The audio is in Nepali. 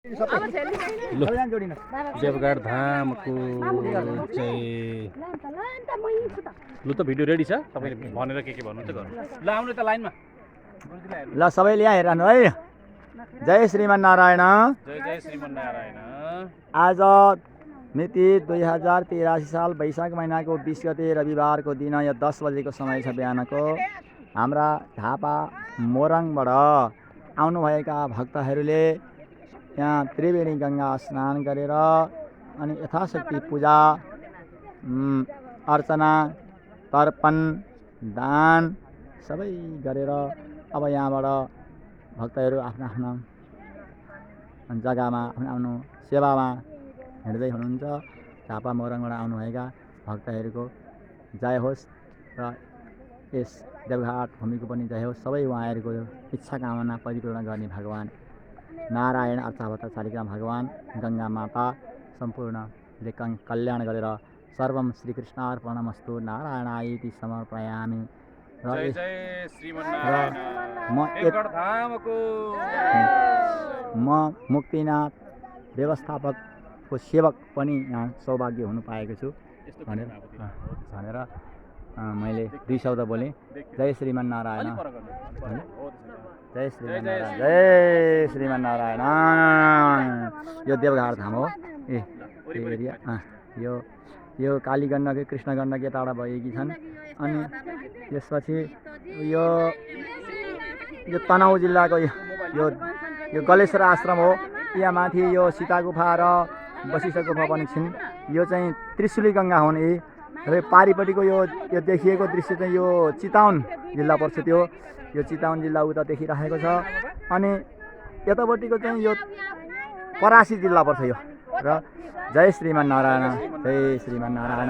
लु देवघाट धामको चाहिँ लु त भिडियो रेडी छ तपाईँले भनेर के भन्नुहुन्छ गर्नु ल आउनु त लाइनमा ल सबैले यहाँ हेरनु है। जय श्रीमन्नारायण। जय जय श्रीमन्नारायण। आज मिति 2083 साल वैशाख महिनाको 20 गते रविबारको दिन या 10 बजेको समय छ बिहानको हाम्रा झापा मोरङबाट आउनुभएका भक्तहरूले यहाँ त्रिवेणी गङ्गा स्नान गरेर अनि यथाशक्ति पूजा अर्चना तर्पण दान सबै गरेर अब यहाँबाट भक्तहरू आफ्नो आफ्नो जग्गामा आफ्नो सेवामा हिँड्दै हुनुहुन्छ। झापा मोरङबाट आउनुभएका भक्तहरूको जय होस् र यस देवघाट भूमिको पनि जय होस्। सबै उहाँहरूको इच्छा कामना परिपूर्ण गर्ने भगवान नारायण अर्चावतार शालिग्राम भगवान गङ्गा माता सम्पूर्णले कल्याण गरेर सर्वम श्रीकृष्णार्पणमस्तु नारायणायति समर्पयामि। जय जय श्रीमन्नारायण। म मुक्तिनाथ व्यवस्थापकको सेवक पनि यहाँ सौभाग्य हुनु पाएको छु भनेर मैले 2 शब्द बोलेँ। जय श्रीमन्नारायण। जय श्रीमन्नारायण। जय श्रीमन्नारायण। यो देवघाट धाम हो। एरिया यो कालीगण्डकी कृष्णगण्डकी यताबाट भएकी छन्। अनि त्यसपछि यो तनहुँ जिल्लाको यो गलेश्वर आश्रम हो। यहाँ माथि यो सीता गुफा र वशिष्ठ गुफा पनि छिन्। यो चाहिँ त्रिशुली गङ्गा हुन्। र पारिपट्टिको यो देखिएको दृश्य चाहिँ यो चितवन जिल्ला पर्छ। यो चितवन जिल्ला उता देखिरहेको छ। अनि यतापट्टिको चाहिँ यो परासी जिल्ला पर्छ यो। र जय श्रीमन्नारायण। जय श्रीमन्नारायण।